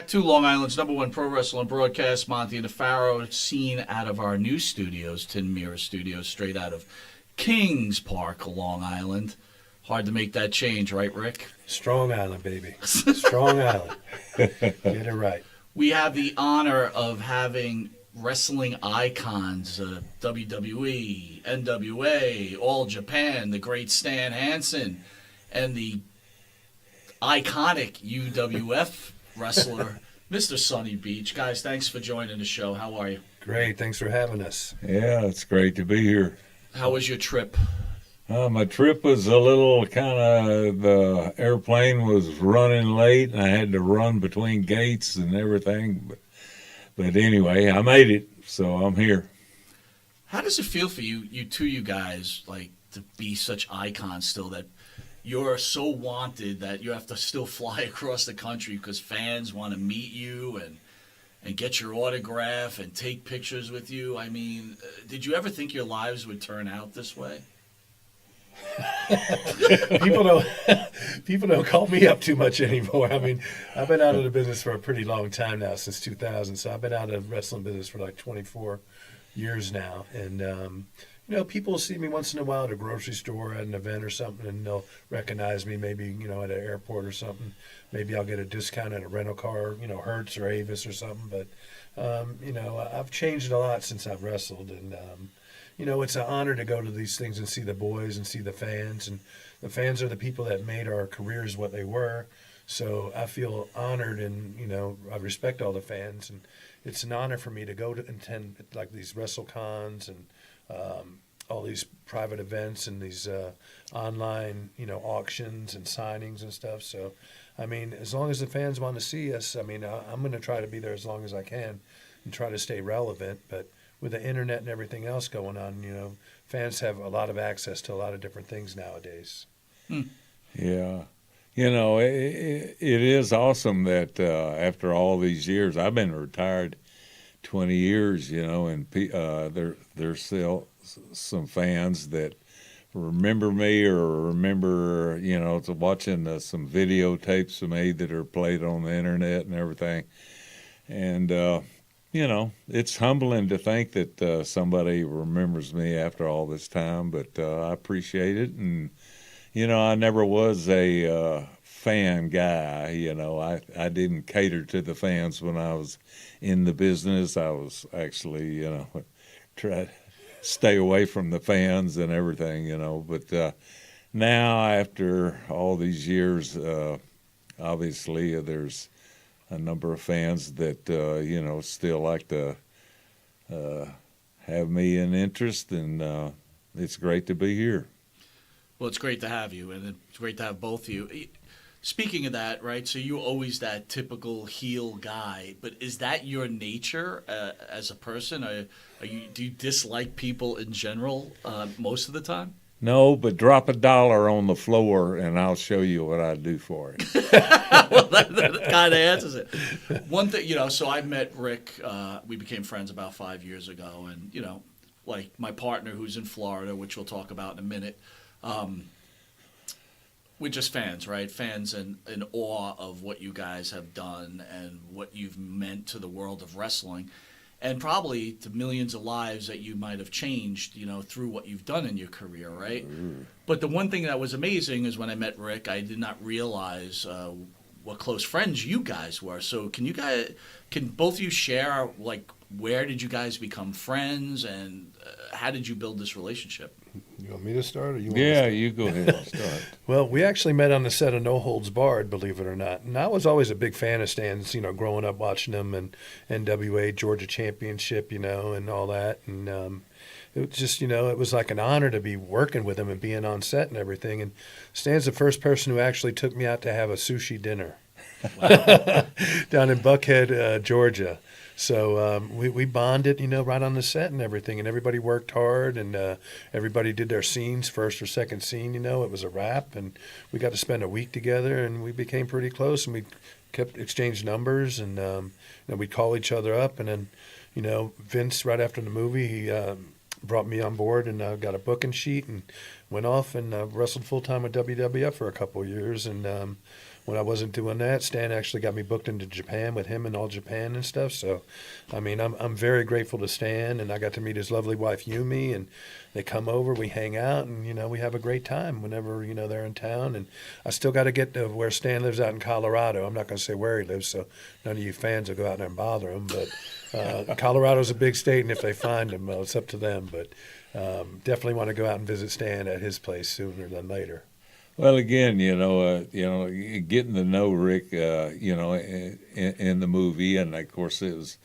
to Long Island's #1 pro wrestling broadcast. Monty and DeFaro, seen out of our new studios, Tin Mirror Studios, straight out of Kings Park, Long Island. Hard to make that change, right, Rick? Strong Island, baby. Strong Island. Get it right. We have the honor of having wrestling icons, WWE, NWA, All Japan, the great Stan Hansen, and the iconic UWF wrestler, Mr. Sonny Beach. Guys, thanks for joining the show. How are you? Great. Thanks for having us. Yeah, it's great to be here. How was your trip? My trip was a little the airplane was running late, and I had to run between gates and everything. But anyway, I made it, so I'm here. How does it feel for you guys, like, to be such icons still, that you're so wanted that you have to still fly across the country because fans want to meet you and get your autograph and take pictures with you? I mean, did you ever think your lives would turn out this way? People don't call me up too much anymore. I mean, I've been out of the business for a pretty long time now, since 2000. So I've been out of wrestling business for like 24 years now. And, people see me once in a while at a grocery store at an event or something, and they'll recognize me maybe, at an airport or something. Maybe I'll get a discount at a rental car, Hertz or Avis or something. But, I've changed a lot since I've wrestled. And, it's an honor to go to these things and see the boys and see the fans. And the fans are the people that made our careers what they were. So I feel honored, and, I respect all the fans. And it's an honor for me to go to attend like these WrestleCons and all these private events and these online, auctions and signings and stuff. So, I mean, as long as the fans want to see us, I mean, I'm going to try to be there as long as I can and try to stay relevant. But with the internet and everything else going on, fans have a lot of access to a lot of different things nowadays. Yeah. It is awesome that after all these years, I've been retired 20 years, and there's still some fans that remember me or remember, watching some videotapes of me that are played on the internet and everything. And, it's humbling to think that somebody remembers me after all this time, but I appreciate it. And, I never was a fan guy. I didn't cater to the fans when I was in the business. I was actually, try to stay away from the fans and everything, But now, after all these years, obviously there's a number of fans that, still like to have me in interest, and it's great to be here. Well, it's great to have you, and it's great to have both of you. Speaking of that, right, so you're always that typical heel guy, but is that your nature as a person? Do you dislike people in general most of the time? No, but drop $1 on the floor, and I'll show you what I do for it. Well, that kind of answers it. One thing, so I met Rick. We became friends about 5 years ago, and, like my partner who's in Florida, which we'll talk about in a minute, we're just fans, right? Fans in awe of what you guys have done and what you've meant to the world of wrestling, and probably to millions of lives that you might have changed, through what you've done in your career, right? But the one thing that was amazing is when I met Rick, I did not realize what close friends you guys were. So can both of you share, like, where did you guys become friends, and how did you build this relationship? You want me to start, or you want Yeah, to start? you go ahead and start. Well, we actually met on the set of No Holds Barred, believe it or not. And I was always a big fan of Stan's, growing up watching him and NWA Georgia Championship, and all that. And it was just, it was like an honor to be working with him and being on set and everything. And Stan's the first person who actually took me out to have a sushi dinner down in Buckhead, Georgia. So we bonded, right on the set and everything, and everybody worked hard, and everybody did their scenes, first or second scene, it was a wrap, and we got to spend a week together, and we became pretty close, and we kept exchanged numbers, and we'd call each other up, and then, Vince, right after the movie, he brought me on board and got a booking sheet and went off and wrestled full-time with WWF for a couple of years, and when I wasn't doing that, Stan actually got me booked into Japan with him and All Japan and stuff. So, I mean, I'm very grateful to Stan, and I got to meet his lovely wife Yumi, and they come over, we hang out, and we have a great time whenever they're in town. And I still got to get to where Stan lives out in Colorado. I'm not going to say where he lives, so none of you fans will go out there and bother him. But Colorado's a big state, and if they find him, well, it's up to them. But definitely want to go out and visit Stan at his place sooner than later. Well, again, getting to know Rick, in the movie, and of course it was.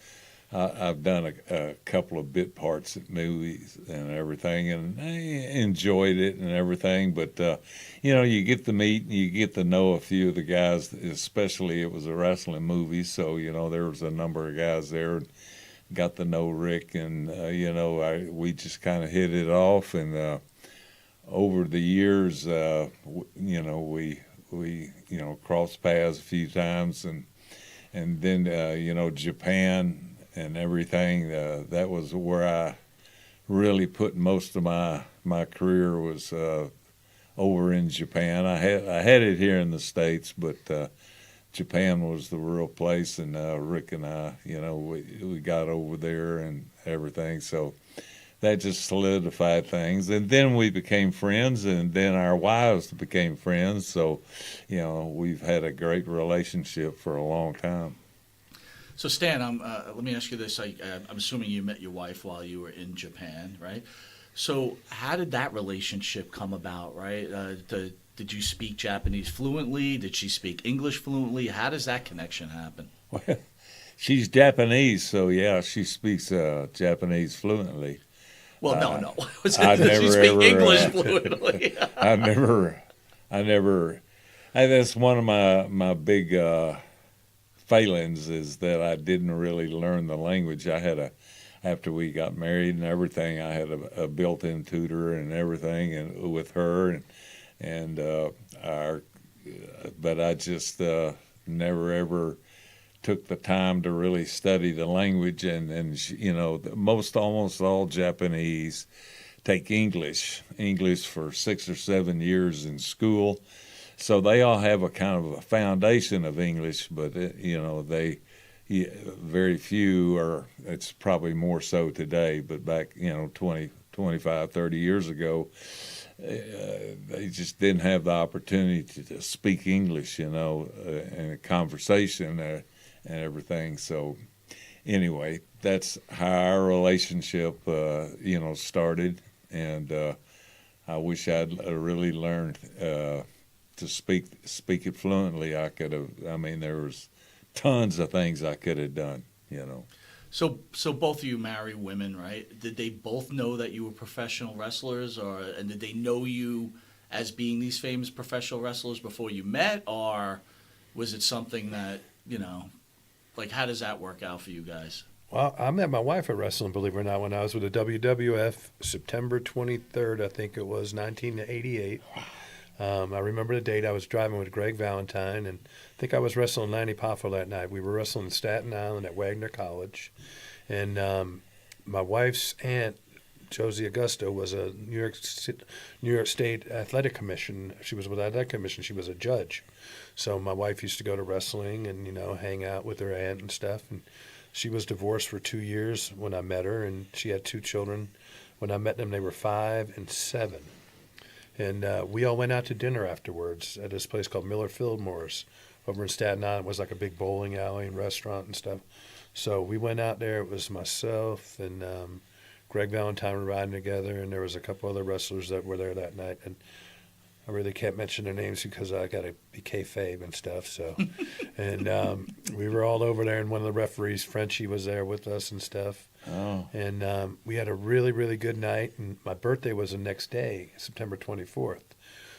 I've done a couple of bit parts at movies and everything, and I enjoyed it and everything. But you get to meet and you get to know a few of the guys. Especially it was a wrestling movie, so there was a number of guys there. And got to know Rick, and we just kind of hit it off, and. Over the years, we crossed paths a few times, and then Japan and everything. That was where I really put most of my career was over in Japan. I had it here in the States, but Japan was the real place, and Rick and I, we got over there and everything. So. That just solidified things, and then we became friends, and then our wives became friends. So, we've had a great relationship for a long time. So, Stan, let me ask you this: I'm assuming you met your wife while you were in Japan, right? So, how did that relationship come about, right? Did you speak Japanese fluently? Did she speak English fluently? How does that connection happen? Well, she's Japanese, so yeah, she speaks Japanese fluently. Well, no. I Does she never speak ever, English fluently? I never. That's one of my big failings is that I didn't really learn the language. After we got married and everything, I had a built-in tutor and everything, and with her and but I just never ever took the time to really study the language, and almost all Japanese take English for 6 or 7 years in school, so they all have a kind of a foundation of English, but very few, or it's probably more so today, but back 20, 25, 30 years ago, they just didn't have the opportunity to speak English, in a conversation. And everything. So anyway, that's how our relationship, started. And I wish I'd really learned to speak it fluently. There was tons of things I could have done, So both of you marry women, right? Did they both know that you were professional wrestlers, and did they know you as being these famous professional wrestlers before you met, or was it something that, like, how does that work out for you guys? Well, I met my wife at wrestling, believe it or not, when I was with the WWF, September 23rd, I think it was, 1988. I remember the date. I was driving with Greg Valentine, and I think I was wrestling Lanny Poffo that night. We were wrestling in Staten Island at Wagner College. And my wife's aunt, Josie Augusto, was a New York State Athletic Commission. She was with the Athletic Commission. She was a judge. So my wife used to go to wrestling and, hang out with her aunt and stuff. And she was divorced for 2 years when I met her, and she had 2 children. When I met them, they were 5 and 7. And we all went out to dinner afterwards at this place called Miller Fillmore's over in Staten Island. It was like a big bowling alley and restaurant and stuff. So we went out there. It was myself and Greg Valentine were riding together, and there was a couple other wrestlers that were there that night. And I really can't mention their names because I got to be kayfabe and stuff. So, and we were all over there, and one of the referees, Frenchie, was there with us and stuff. Oh. And we had a really, really good night. And my birthday was the next day, September 24th.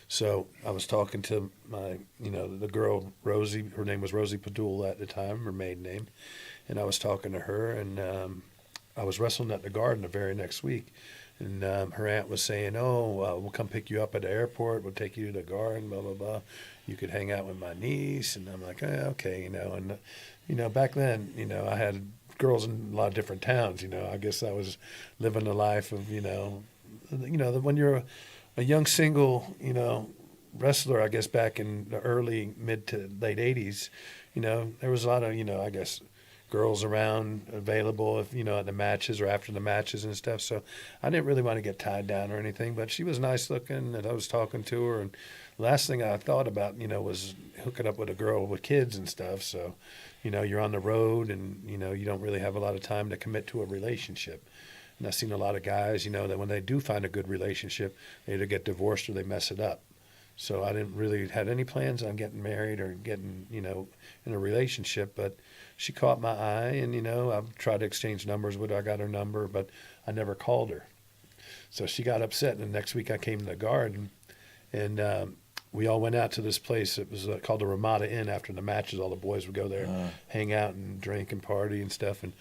So I was talking to my, the girl, Rosie. Her name was Rosie Padula at the time, her maiden name. And I was talking to her, and I was wrestling at the Garden the very next week. And her aunt was saying, we'll come pick you up at the airport. We'll take you to the Garden, blah, blah, blah. You could hang out with my niece. And I'm like, okay, And, back then, I had girls in a lot of different towns. I guess I was living the life of, when you're a young single, wrestler, I guess back in the early, mid to late 80s, there was a lot of, I guess girls around available if, at the matches or after the matches and stuff. So I didn't really want to get tied down or anything, but she was nice looking and I was talking to her. And the last thing I thought about, was hooking up with a girl with kids and stuff. So, you're on the road and, you don't really have a lot of time to commit to a relationship. And I've seen a lot of guys, that when they do find a good relationship, they either get divorced or they mess it up. So I didn't really have any plans on getting married or getting, in a relationship. But she caught my eye and, I've tried to exchange numbers with her. I got her number, but I never called her. So she got upset. And the next week I came to the garden and we all went out to this place. It was called the Ramada Inn. After the matches, all the boys would go there, hang out and drink and party and stuff. And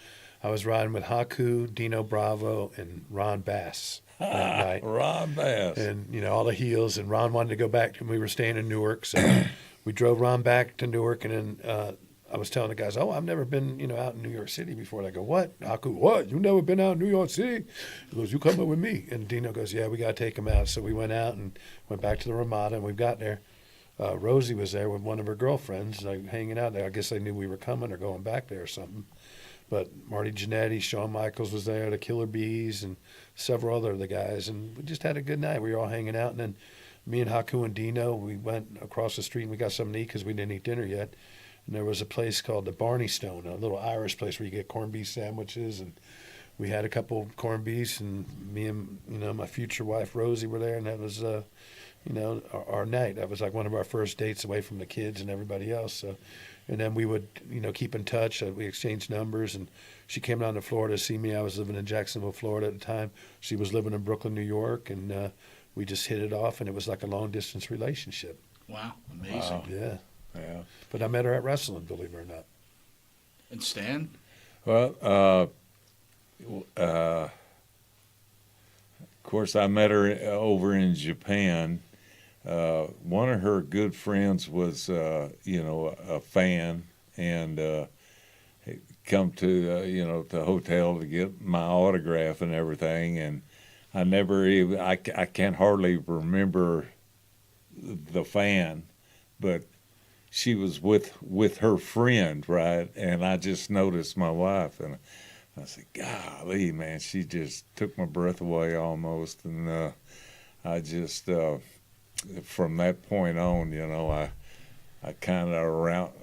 I was riding with Haku, Dino Bravo, and Ron Bass that night. Ron Bass. And, all the heels. And Ron wanted to go back. And we were staying in Newark. So we drove Ron back to Newark. And then I was telling the guys, I've never been, out in New York City before. And I go, what? Haku, what? You never been out in New York City? He goes, you coming with me? And Dino goes, yeah, we got to take him out. So we went out and went back to the Ramada. And we got there. Rosie was there with one of her girlfriends, hanging out there. I guess they knew we were coming or going back there or something. But Marty Jannetty, Shawn Michaels was there, the Killer Bees, and several other of the guys. And we just had a good night. We were all hanging out. And then me and Haku and Dino, we went across the street and we got something to eat because we didn't eat dinner yet. And there was a place called the Barney Stone, a little Irish place where you get corned beef sandwiches. And we had a couple corned beefs, and me and, my future wife, Rosie, were there. And that was, our night. That was like one of our first dates away from the kids and everybody else. So. And then we would, keep in touch. We exchanged numbers, and she came down to Florida to see me. I was living in Jacksonville, Florida at the time. She was living in Brooklyn, New York, and we just hit it off, and it was like a long-distance relationship. Wow, amazing. Wow. Yeah. Yeah. But I met her at wrestling, believe it or not. And Stan? Well, of course, I met her over in Japan. One of her good friends was, a fan, and come to, the hotel to get my autograph and everything. And I can't hardly remember the fan, but she was with her friend, right? And I just noticed my wife, and I said, golly, man, she just took my breath away almost. And I just... from that point on, I kind of around,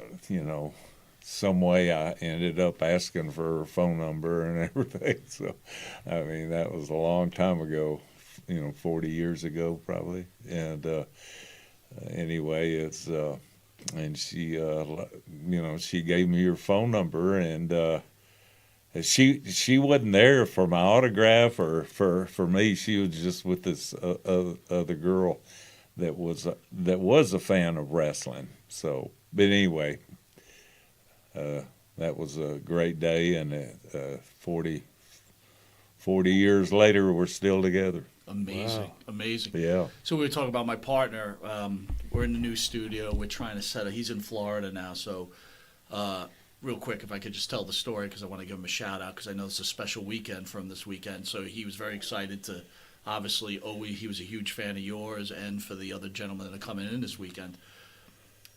some way I ended up asking for her phone number and everything. So, I mean, that was a long time ago, 40 years ago probably. And anyway, it's and she, she gave me her phone number, and she wasn't there for my autograph or for me. She was just with this other girl that was a fan of wrestling. So, but anyway, that was a great day, and 40 years later, we're still together. Amazing, wow. Amazing. Yeah. So we were talking about my partner. We're in the new studio. We're trying to set up. He's in Florida now, so real quick, if I could just tell the story, because I want to give him a shout out, because I know it's a special weekend from this weekend. So he was very excited to. Obviously, he was a huge fan of yours and for the other gentlemen that are coming in this weekend.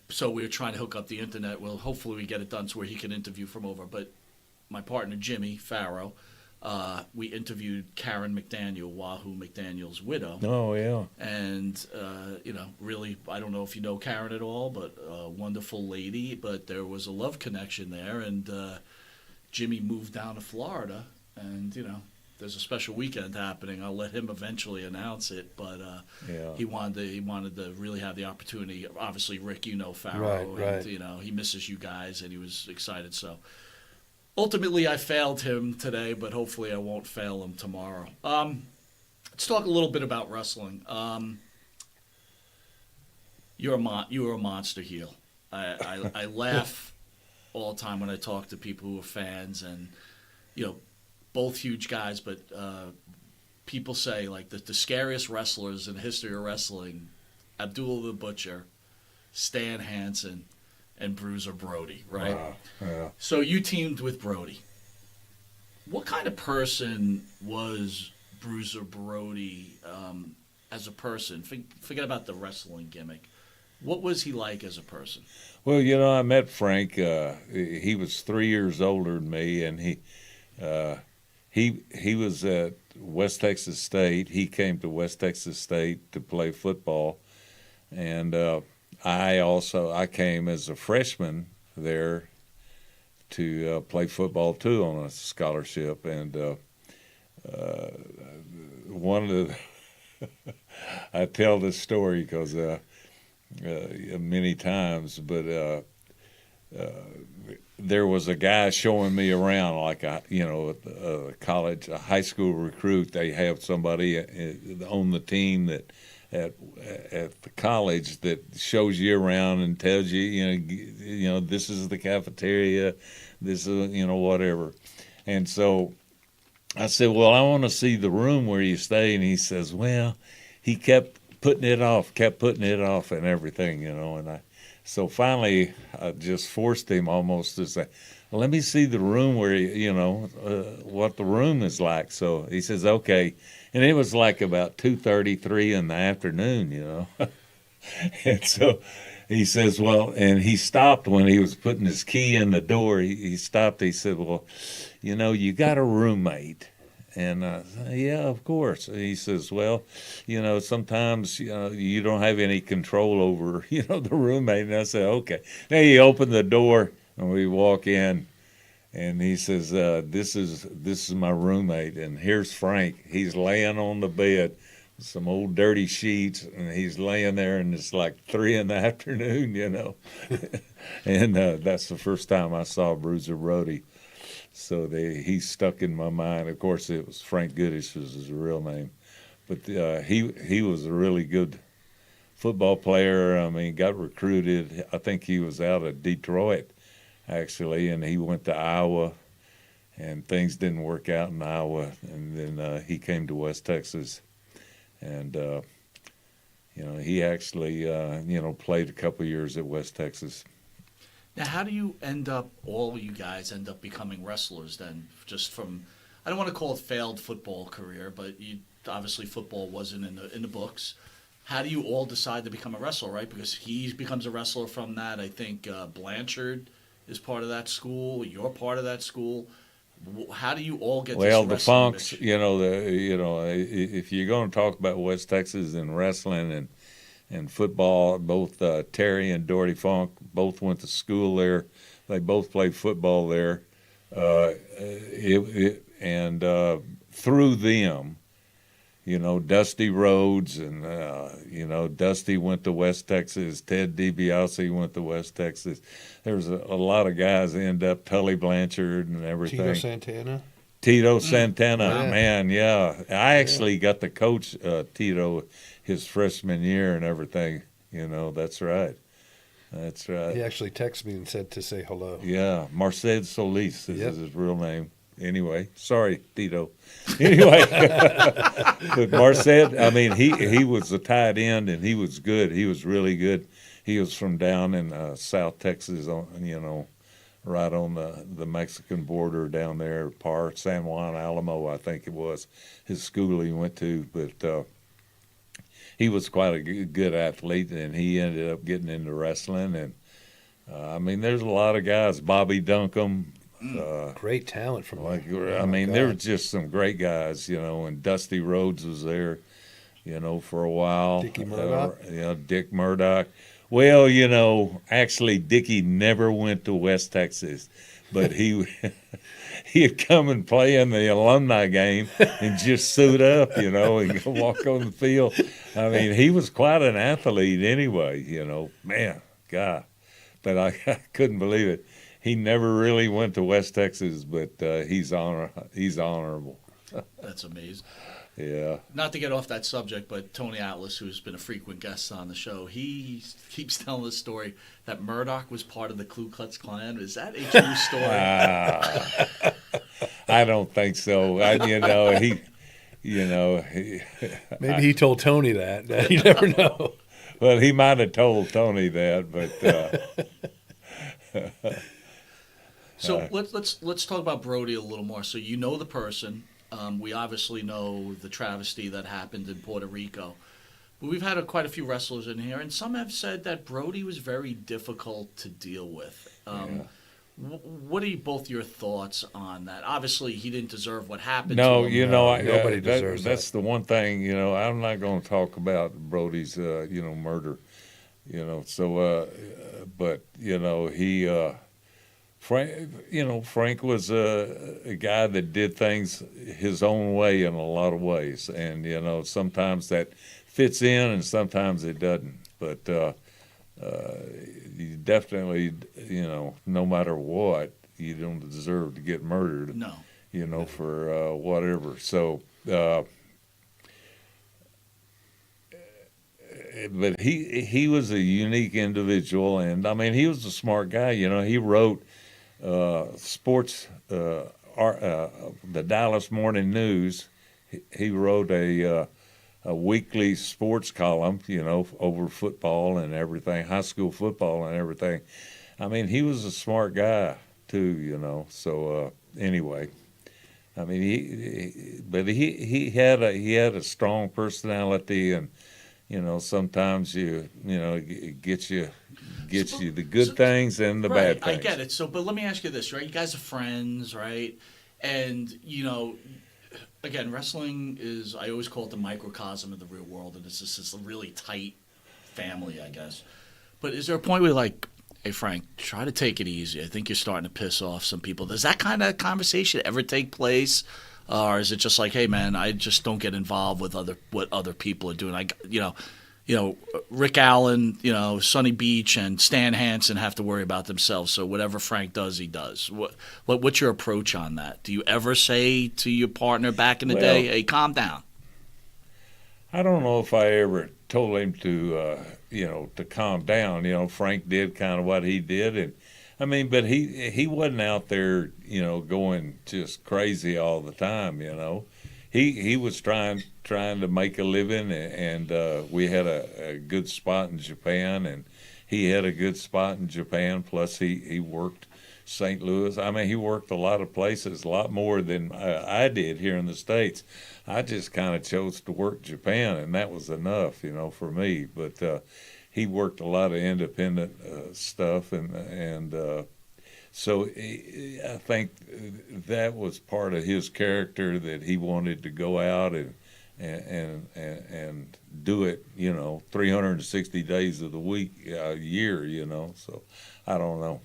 So we were trying to hook up the internet. Well, hopefully we get it done so where he can interview from over. But my partner, Jimmy Farrow, we interviewed Karen McDaniel, Wahoo McDaniel's widow. Oh, yeah. And, really, I don't know if you know Karen at all, but a wonderful lady. But there was a love connection there. And Jimmy moved down to Florida and, there's a special weekend happening. I'll let him eventually announce it, but he wanted to really have the opportunity. Obviously, Rick, Farrow, right. And he misses you guys, and he was excited. So ultimately, I failed him today, but hopefully, I won't fail him tomorrow. Let's talk a little bit about wrestling. You're a monster heel. I laugh all the time when I talk to people who are fans, and both huge guys, but people say like the scariest wrestlers in the history of wrestling, Abdullah the Butcher, Stan Hansen, and Bruiser Brody, right? Wow. Yeah. So you teamed with Brody. What kind of person was Bruiser Brody as a person? Forget about the wrestling gimmick. What was he like as a person? Well, I met Frank. He was 3 years older than me, and he was at West Texas State. He came to West Texas State to play football, and I came as a freshman there to play football too on a scholarship. And one of the I tell this story because many times, but there was a guy showing me around, like a college, a high school recruit. They have somebody on the team that at the college that shows you around and tells you, this is the cafeteria, this is whatever. And so I said, well, I want to see the room where you stay. And he says, well, he kept putting it off and everything, and so finally I just forced him almost to say, well, let me see the room where, what the room is like. So he says, okay. And it was like about 2:33 in the afternoon, And so he says, well, and he stopped when he was putting his key in the door. He stopped. He said, well, you got a roommate. And I said, yeah, of course. And he says, well, sometimes, you don't have any control over, the roommate. And I said, okay. Then he opened the door and we walk in and he says, this is my roommate. And here's Frank. He's laying on the bed, some old dirty sheets, and he's laying there and it's like 3 p.m, And that's the first time I saw Bruiser Brody. So he's stuck in my mind. Of course, it was Frank Goodish was his real name, but he was a really good football player. I mean, got recruited. I think he was out of Detroit, actually, and he went to Iowa, and things didn't work out in Iowa, and then he came to West Texas, and he actually played a couple years at West Texas. Now, how do you all you guys end up becoming wrestlers then? Just from, I don't want to call it failed football career, but obviously football wasn't in the books. How do you all decide to become a wrestler, right? Because he becomes a wrestler from that. I think Blanchard is part of that school. You're part of that school. How do you all get well, this the wrestling Funks, itch? if you're going to talk about West Texas and wrestling and football, both Terry and Doherty Funk both went to school there. They both played football there. And through them, Dusty Rhodes and, Dusty went to West Texas. Ted DiBiase went to West Texas. There was a lot of guys end up, Tully Blanchard and everything. Tito Santana, Yeah. man, yeah. I actually got to coach Tito his freshman year and everything. That's right. That's right. He actually texted me and said to say hello. Yeah, Marced Solis is Yep. his real name. Anyway, sorry, Tito. Anyway, but Marced, I mean, he was a tight end and he was good. He was really good. He was from down in South Texas, right on the Mexican border down there, San Juan Alamo, I think it was his school he went to. But he was quite a good athlete, and he ended up getting into wrestling. And I mean, there's a lot of guys, Bobby Duncombe. Great talent from there. I mean, there were just some great guys, and Dusty Rhodes was there, for a while. Dickie Murdoch? Dick Murdoch. Well, actually, Dickie never went to West Texas, but he'd come and play in the alumni game and just suit up, and go walk on the field. I mean, he was quite an athlete anyway, man, God. But I couldn't believe it. He never really went to West Texas, but he's honorable. That's amazing. Yeah. Not to get off that subject, but Tony Atlas, who's been a frequent guest on the show, he keeps telling the story that Murdoch was part of the Ku Klux Klan. Is that a true story? I don't think so. Maybe he told Tony that. You never know. Well, he might have told Tony that, but. So let's talk about Brody a little more. So you know the person. We obviously know the travesty that happened in Puerto Rico. we've had quite a few wrestlers in here, and some have said that Brody was very difficult to deal with. What are both your thoughts on that? Obviously, he didn't deserve what happened to No, him. Nobody deserves that's that. the one thing, I'm not going to talk about Brody's, murder, so, but, he, Frank was a guy that did things his own way in a lot of ways. And, sometimes that fits in and sometimes it doesn't. But you definitely, no matter what, you don't deserve to get murdered. No. For whatever. So, but he was a unique individual, and I mean he was a smart guy. He wrote sports, the Dallas Morning News. He wrote a weekly sports column, over football and everything, high school football and everything. I mean, he was a smart guy too, So anyway, I mean, he had a strong personality, and sometimes it gets you the good things and the right, bad things. I get it. So, but let me ask you this, right? You guys are friends, right? And again, wrestling is, I always call it the microcosm of the real world, and it's just this really tight family, I guess. But is there a point where you're like, hey, Frank, try to take it easy. I think you're starting to piss off some people. Does that kind of conversation ever take place? Or is it just like, hey, man, I just don't get involved with what other people are doing? Rick Allen, Sonny Beach, and Stan Hansen have to worry about themselves. So whatever Frank does, he does. What's your approach on that? Do you ever say to your partner back in the day, hey, calm down? I don't know if I ever told him to, to calm down. Frank did kind of what he did, and I mean, but he wasn't out there, going just crazy all the time. He was trying to make a living, and we had a good spot in Japan, and he had a good spot in Japan. Plus, he worked St. Louis. I mean, he worked a lot of places, a lot more than I did here in the States. I just kind of chose to work Japan, and that was enough, for me. But he worked a lot of independent stuff, and so I think that was part of his character, that he wanted to go out and do it, 360 days of the week, a year, So I don't know.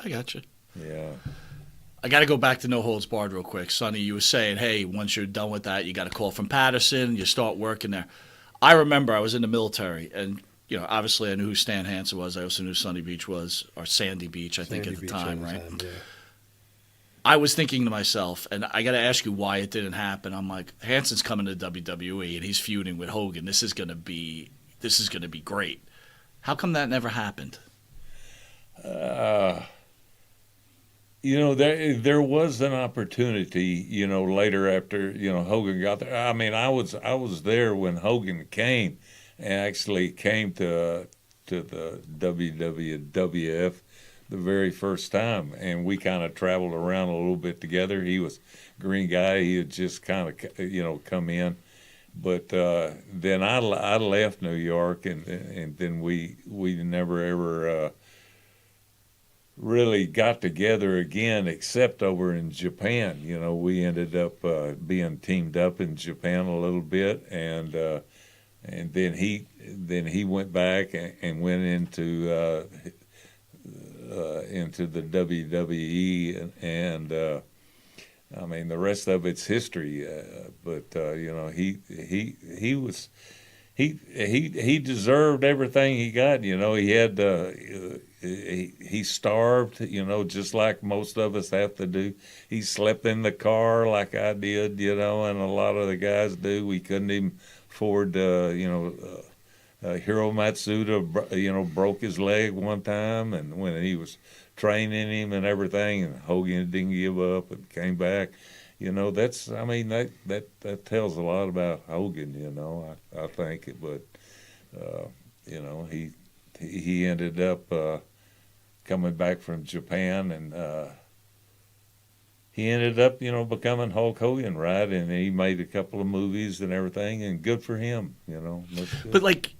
I got you. Yeah. I got to go back to No Holds Barred real quick. Sonny, you were saying, hey, once you're done with that, you got a call from Patterson, you start working there. I remember I was in the military, and obviously I knew who Stan Hansen was. I also knew Sonny Beach was, or Sandy Beach, I think, at the time, right? Yeah. I was thinking to myself, and I got to ask you why it didn't happen. I'm like, Hansen's coming to WWE, and he's feuding with Hogan. This is going to be great. How come that never happened? There was an opportunity, later after, Hogan got there. I mean, I was there when Hogan came, and actually came to the WWF the very first time, and we kind of traveled around a little bit together. He was a green guy. He had just kind of, come in. But then I left New York, and then we never ever really got together again, except over in Japan. We ended up being teamed up in Japan a little bit, and then he went back and went into the WWE, and I mean, the rest of it's history. But he deserved everything he got. He had he starved. Just like most of us have to do. He slept in the car like I did. And a lot of the guys do. We couldn't even afford. Hiro Matsuda, broke his leg one time, and when he was training him and everything, and Hogan didn't give up and came back. That tells a lot about Hogan. I think, but he ended up coming back from Japan, and he ended up, becoming Hulk Hogan, right? And he made a couple of movies and everything, and good for him, That's good. But like,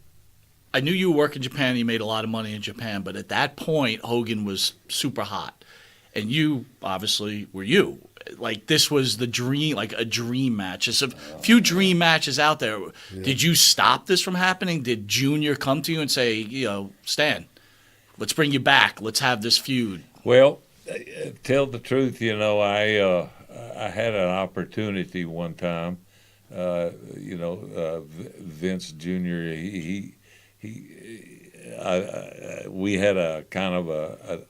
I knew you work in Japan. You made a lot of money in Japan, but at that point, Hogan was super hot, and you obviously were you. Like this was the dream, like a dream match. There's a few dream matches out there. Yeah. Did you stop this from happening? Did Junior come to you and say, Stan, let's bring you back. Let's have this feud? Well, tell the truth, I had an opportunity one time. Vince Jr. We had a kind of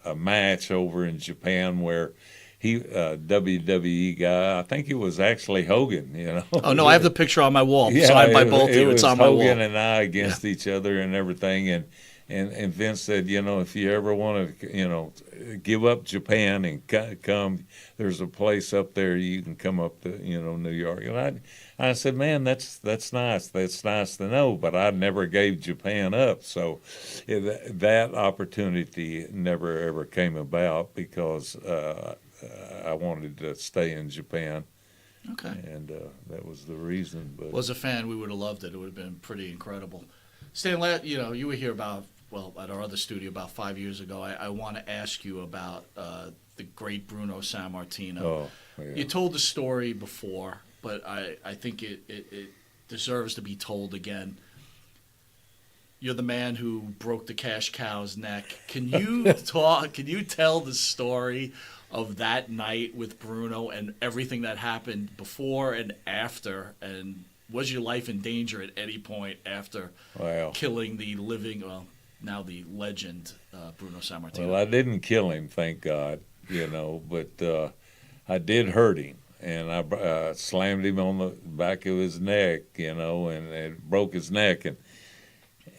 a match over in Japan where he WWE guy. I think it was actually Hogan. Oh no, I have the picture on my wall, signed by both of you. It's on my wall. Hogan and I against each other and everything, and Vince said, if you ever want to, give up Japan and come, there's a place up there you can come up to, New York. And I said, man, that's nice. That's nice to know, but I never gave Japan up. So that opportunity never ever came about because I wanted to stay in Japan. Okay. And that was the reason. But as a fan, we would have loved it. It would have been pretty incredible. Stan, you were here at our other studio about 5 years ago. I want to ask you about the great Bruno Sammartino. Oh, yeah. You told the story before, but I think it deserves to be told again. You're the man who broke the cash cow's neck. Can you Can you tell the story of that night with Bruno and everything that happened before and after? And was your life in danger at any point after killing the living, now the legend, Bruno Sammartino? Well, I didn't kill him, thank God, but I did hurt him. And I slammed him on the back of his neck, and it broke his neck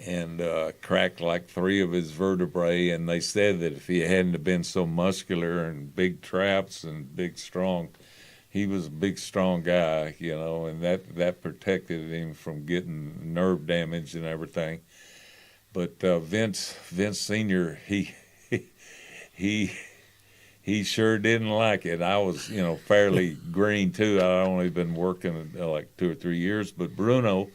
and cracked like 3 of his vertebrae. And they said that if he hadn't have been so muscular and big traps and big strong, he was a big strong guy, and that protected him from getting nerve damage and everything. But Vince Senior, he sure didn't like it. I was, fairly green too. I'd only been working like 2 or 3 years. But Bruno,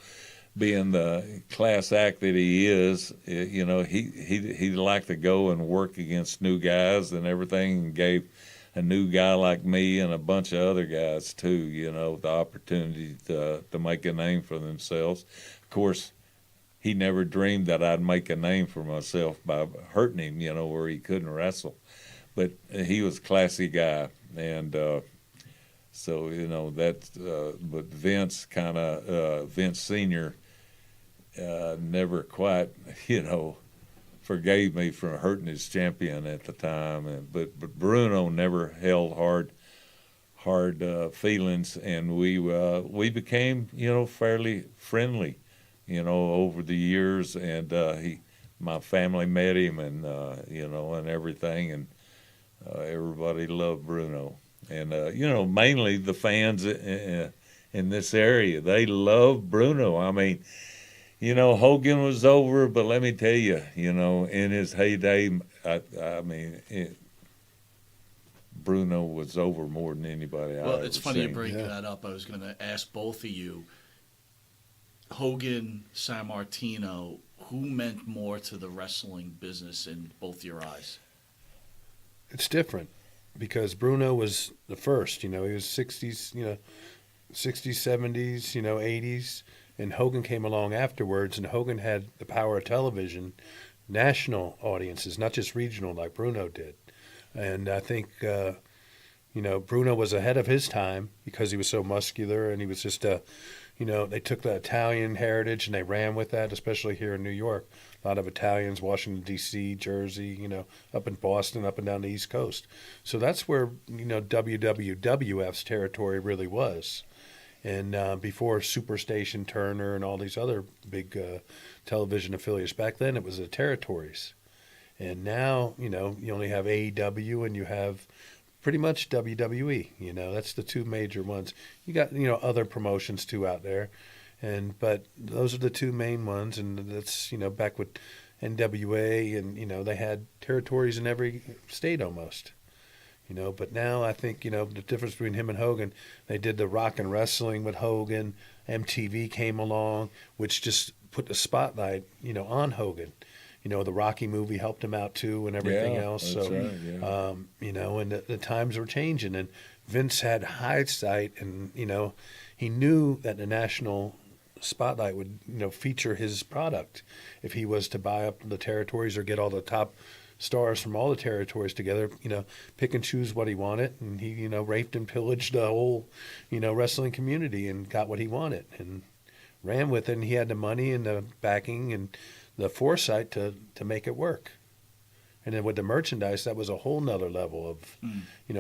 being the class act that he is, he liked to go and work against new guys and everything, and gave a new guy like me and a bunch of other guys too, the opportunity to make a name for themselves. Of course, he never dreamed that I'd make a name for myself by hurting him, where he couldn't wrestle. But he was a classy guy, and so but Vince Vince Senior never quite forgave me for hurting his champion at the time, but Bruno never held hard feelings, and we became fairly friendly over the years, and my family met him, and and everything, and everybody loved Bruno. And mainly the fans in this area, they love Bruno. I mean, Hogan was over, but let me tell you, in his heyday, Bruno was over more than anybody I've ever seen. Well, it's funny you bring that up. I was going to ask both of you, Hogan, Sammartino, who meant more to the wrestling business in both your eyes? It's different because Bruno was the first. He was 60s, 60s, 70s, 80s. And Hogan came along afterwards, and Hogan had the power of television, national audiences, not just regional like Bruno did. And I think, Bruno was ahead of his time because he was so muscular, and he was just they took the Italian heritage and they ran with that, especially here in New York. A lot of Italians, Washington, D.C., Jersey, up in Boston, up and down the East Coast. So that's where, WWWF's territory really was. And before Superstation Turner and all these other big television affiliates, back then it was the territories. And now, you only have AEW and you have pretty much WWE. That's the 2 major ones. You got, other promotions too out there. But those are the 2 main ones. And that's, back with NWA and, they had territories in every state almost. But now I think, the difference between him and Hogan, they did the Rock and Wrestling with Hogan. MTV came along, which just put the spotlight, on Hogan. The Rocky movie helped him out too, and everything else. That's So, right, yeah. And the times were changing, and Vince had hindsight, and he knew that the national spotlight would, feature his product if he was to buy up the territories or get all the top stars from all the territories together, pick and choose what he wanted. And he, raped and pillaged the whole, wrestling community and got what he wanted and ran with it. And he had the money and the backing and the foresight to make it work. And then with the merchandise, that was a whole nother level of,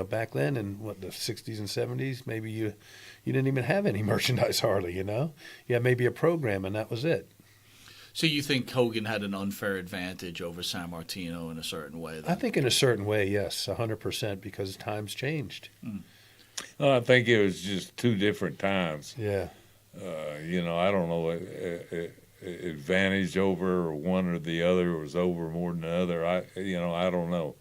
back then in the 60s and 70s, maybe you didn't even have any merchandise hardly, You had maybe a program and that was it. So you think Hogan had an unfair advantage over San Martino in a certain way? Then? I think in a certain way, yes, 100%, because times changed. Well, I think it was just two different times. Yeah. I don't know, advantage over one or the other was over more than the other. I don't know.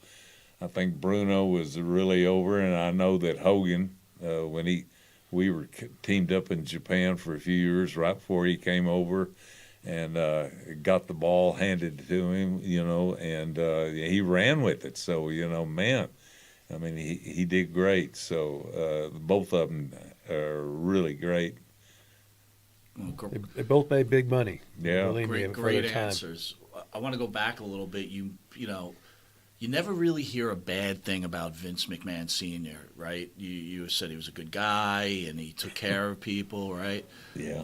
I think Bruno was really over, and I know that Hogan, when we were teamed up in Japan for a few years right before he came over, and got the ball handed to him, and he ran with it. So, man, I mean, he did great. So both of them are really great. They both made big money. Yeah. Believe me, Great answers. I want to go back a little bit. You never really hear a bad thing about Vince McMahon Sr., right? You said he was a good guy and he took care of people, right? Yeah.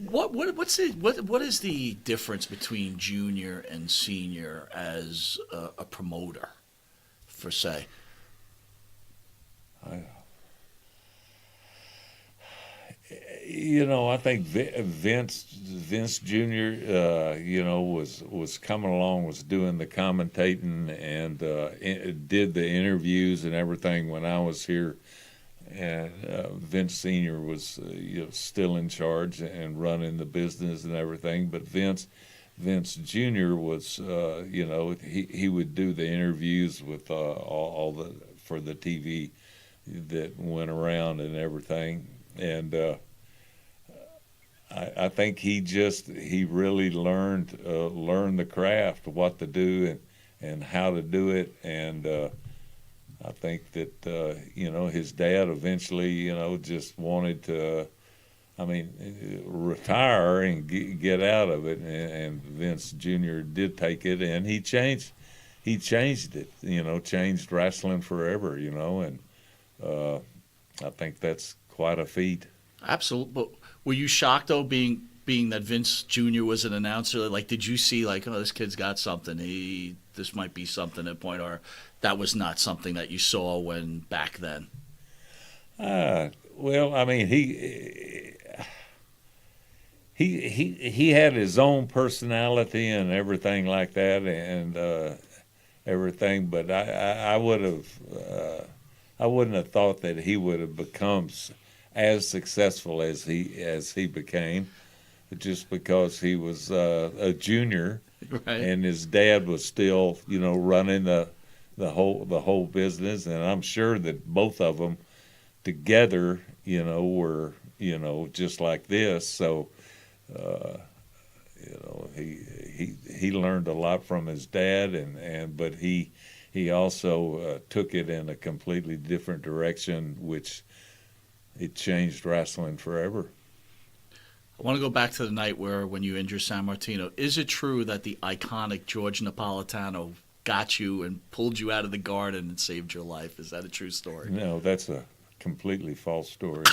What is the difference between junior and senior as a promoter, for say? I think Vince Jr. Was coming along, was doing the commentating and did the interviews and everything when I was here. And Vince Sr. was still in charge and running the business and everything. But Vince Jr. was, he would do the interviews with all the for the TV that went around and everything. And I think he really learned the craft, what to do and how to do it. And I think that, his dad eventually, just wanted to, retire and get out of it. And Vince Jr. did take it, and he changed it, changed wrestling forever, and I think that's quite a feat. Absolutely. But were you shocked, though, being that Vince Jr. was an announcer? Like, did you see, this kid's got something. This might be something at point, or that was not something that you saw when back then? Well, he had his own personality and everything like that, and everything. But I wouldn't have thought that he would have become as successful as he became, just because he was a junior, right. And his dad was still, running the whole business. And I'm sure that both of them together, were, just like this. So, he learned a lot from his dad, but he also took it in a completely different direction, which it changed wrestling forever. I want to go back to the night when you injured San Martino. Is it true that the iconic George Napolitano got you and pulled you out of the garden and saved your life? Is that a true story? No, that's a completely false story.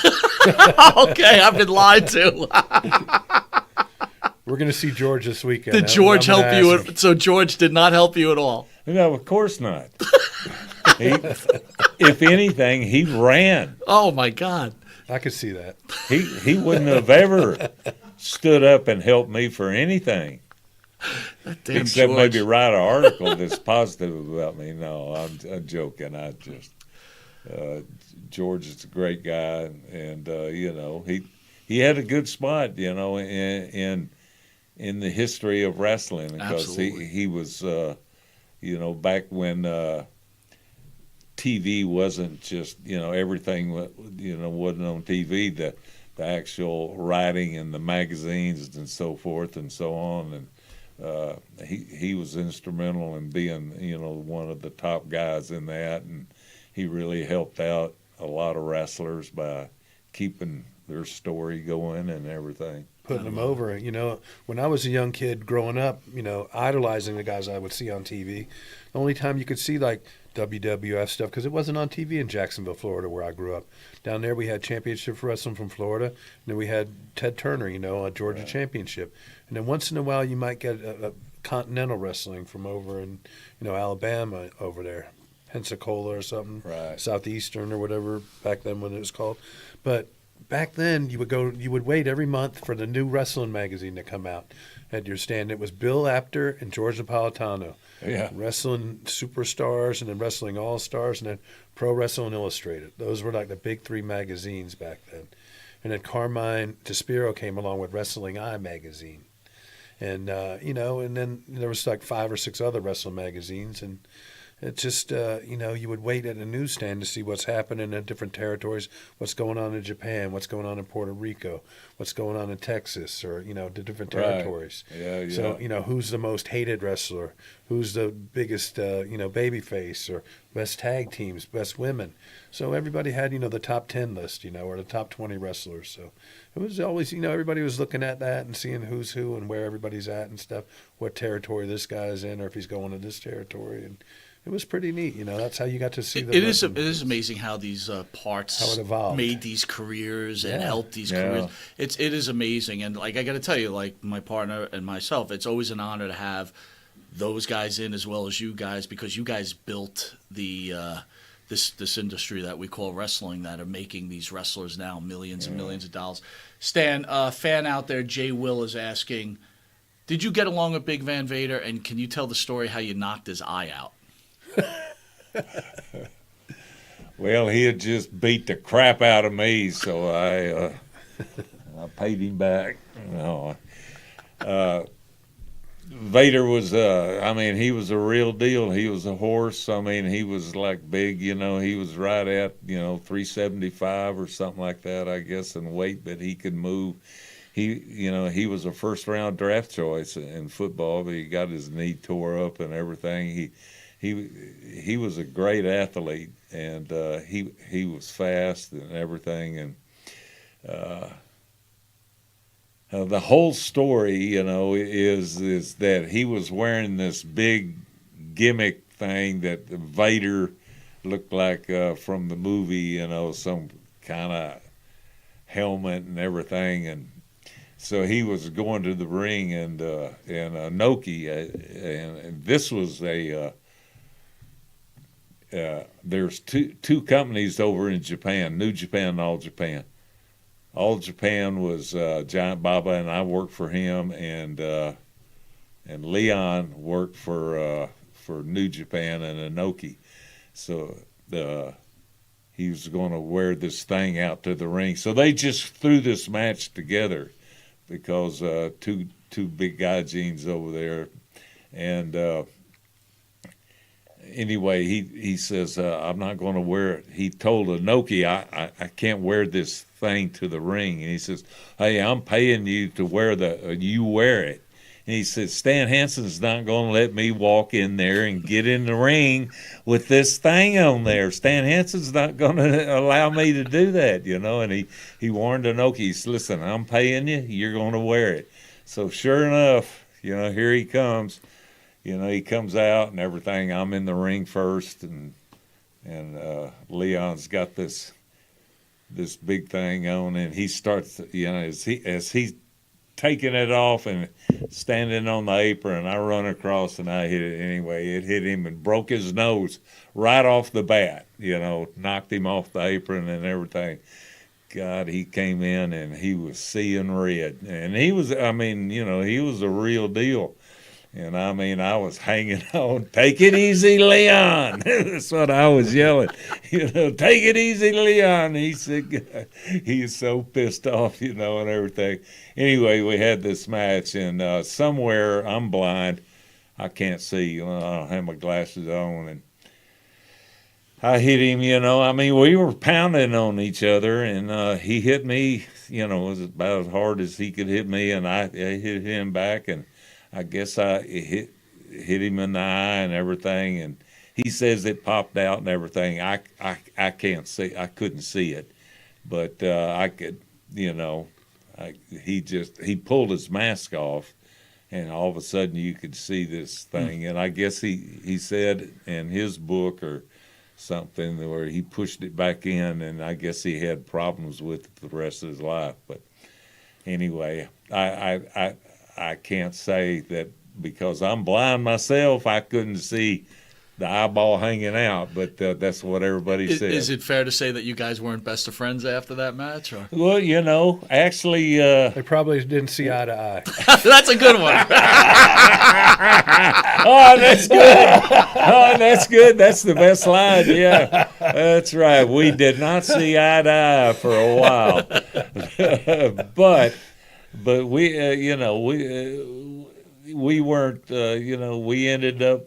Okay, I've been lied to. We're going to see George this weekend. Did George help you? So George did not help you at all? No, of course not. If anything, he ran. Oh, my God. I could see that. He wouldn't have ever stood up and helped me for anything. Damn except George. maybe write an article that's positive about me. No, I'm joking. George is a great guy, and he had a good spot, in the history of wrestling, because Absolutely. he was back when TV wasn't just, everything, wasn't on TV, the actual writing and the magazines and so forth and so on. And he was instrumental in being, one of the top guys in that. And he really helped out a lot of wrestlers by keeping their story going and everything. Putting them over. When I was a young kid growing up, idolizing the guys I would see on TV, the only time you could see like WWF stuff, because it wasn't on TV in Jacksonville, Florida, where I grew up. Down there we had Championship Wrestling from Florida, and then we had Ted Turner, a Georgia Championship. And then once in a while you might get a Continental Wrestling from over in, Alabama over there, Pensacola or something, Right. Southeastern or whatever back then when it was called. But back then, you would wait every month for the new wrestling magazine to come out at your stand. It was Bill Apter and George Napolitano. Yeah. Wrestling Superstars, and then Wrestling All-Stars, and then Pro Wrestling Illustrated. Those were like the big three magazines back then. And then Carmine Despiro came along with Wrestling Eye magazine. And, and then there was like 5 or 6 other wrestling magazines. And it's just, you would wait at a newsstand to see what's happening in different territories, what's going on in Japan, what's going on in Puerto Rico, what's going on in Texas, or, the different territories. Right. Yeah. So, who's the most hated wrestler, who's the biggest, baby face, or best tag teams, best women. So everybody had, the top 10 list, or the top 20 wrestlers. So it was always, everybody was looking at that and seeing who's who and where everybody's at and stuff, what territory this guy's in, or if he's going to this territory. And it was pretty neat, that's how you got to see the. It is amazing how these parts how it evolved. Made these careers and Yeah. helped these careers. It is amazing, and I got to tell you, like my partner and myself, it's always an honor to have those guys in as well as you guys, because you guys built the this industry that we call wrestling, that are making these wrestlers now millions and millions of dollars. Stan, fan out there, Jay Will is asking, did you get along with Big Van Vader, and can you tell the story how you knocked his eye out? Well, he had just beat the crap out of me, so I paid him back. Vader was, he was a real deal. He was a horse. He was like big, he was right at, 375 or something like that, I guess, in weight, but he could move. He was a first-round draft choice in football, but he got his knee tore up and everything. He was a great athlete, and he was fast and everything. And the whole story, is that he was wearing this big gimmick thing that Vader looked like from the movie, some kind of helmet and everything. And so he was going to the ring, and Inoki, and this was there's two companies over in Japan, New Japan and All Japan. All Japan was Giant Baba, and I worked for him, and Leon worked for New Japan and Inoki. So he was going to wear this thing out to the ring. So they just threw this match together because two big gaijins over there, and anyway, he says, I'm not going to wear it. He told Inoki, I can't wear this thing to the ring. And he says, hey, I'm paying you to wear you wear it. And he says, Stan Hansen's not going to let me walk in there and get in the ring with this thing on there. Stan Hansen's not going to allow me to do that, And he warned Inoki, he says, listen, I'm paying you. You're going to wear it. So sure enough, here he comes. He comes out and everything. I'm in the ring first, and Leon's got this big thing on, and he starts, as he's taking it off and standing on the apron, I run across and I hit it anyway. It hit him and broke his nose right off the bat. Knocked him off the apron and everything. God, he came in and he was seeing red, and he was, he was a real deal. And I was hanging on, take it easy, Leon. That's what I was yelling. Take it easy, Leon. He said, he is so pissed off, and everything. Anyway, we had this match, and somewhere, I'm blind, I can't see. Well, I don't have my glasses on, and I hit him. I mean, we were pounding on each other, and he hit me. It was about as hard as he could hit me, and I hit him back, and I guess I hit him in the eye and everything, and he says it popped out and everything. I can't see. I couldn't see it, but I could. He pulled his mask off, and all of a sudden you could see this thing. And I guess he said in his book or something where he pushed it back in, and I guess he had problems with it the rest of his life. But anyway, I can't say that because I'm blind myself. I couldn't see the eyeball hanging out, but that's what everybody said. Is it fair to say that you guys weren't best of friends after that match? Or? Well, actually, They probably didn't see eye to eye. That's a good one. oh, that's good. Oh, that's good. That's the best line. Yeah, that's right. We did not see eye to eye for a while, but we weren't. We ended up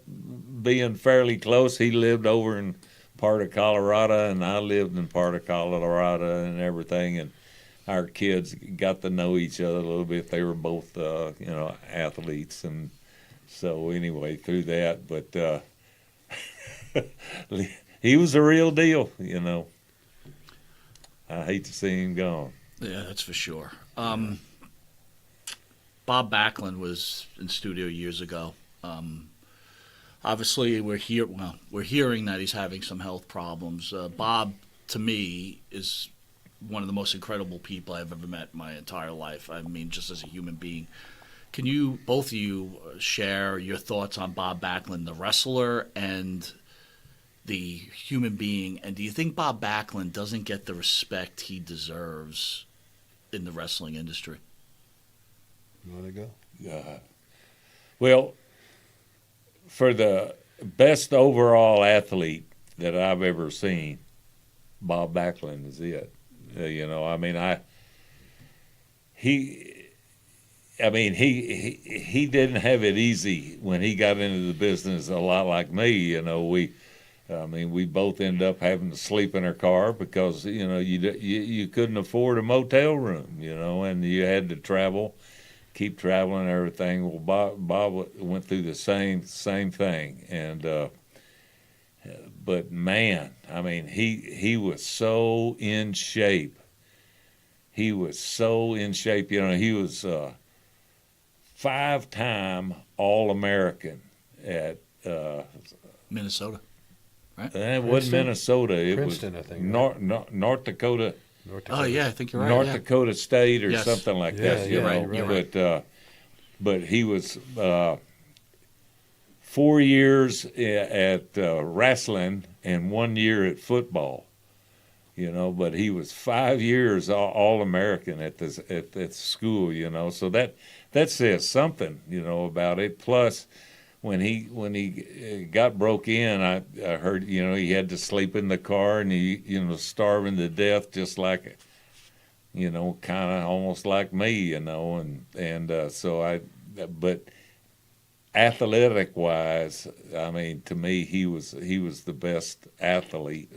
being fairly close. He lived over in part of Colorado, and I lived in part of Colorado and everything, and our kids got to know each other a little bit. They were both, athletes, and so anyway, through that, but he was a real deal, I hate to see him gone. Yeah, that's for sure. Bob Backlund was in studio years ago. Obviously, we're hearing that he's having some health problems. Bob, to me, is one of the most incredible people I've ever met in my entire life. I mean, just as a human being. Can you, both of you, share your thoughts on Bob Backlund, the wrestler, and the human being? And do you think Bob Backlund doesn't get the respect he deserves in the wrestling industry? You want to go? Well, for the best overall athlete that I've ever seen, Bob Backlund is it. He didn't have it easy when he got into the business. A lot like me, we both ended up having to sleep in our car because you couldn't afford a motel room, and you had to keep traveling and everything. Well, Bob went through the same thing, and but man, he was so in shape. He was so in shape. He was 5-time All-American at Minnesota, right? It wasn't Minnesota. It Princeton, was I think, right? North Dakota. Oh, yeah, I think you're right. North yeah. Dakota State or Yes. something like Yeah, that. you're right, you're right. But he was 4 years at wrestling and 1 year at football. But he was 5 years All-American at that school. So that says something, about it. Plus, when he got broke in, I heard he had to sleep in the car and he starving to death just like kind of almost like me, but athletic wise, to me he was the best athlete.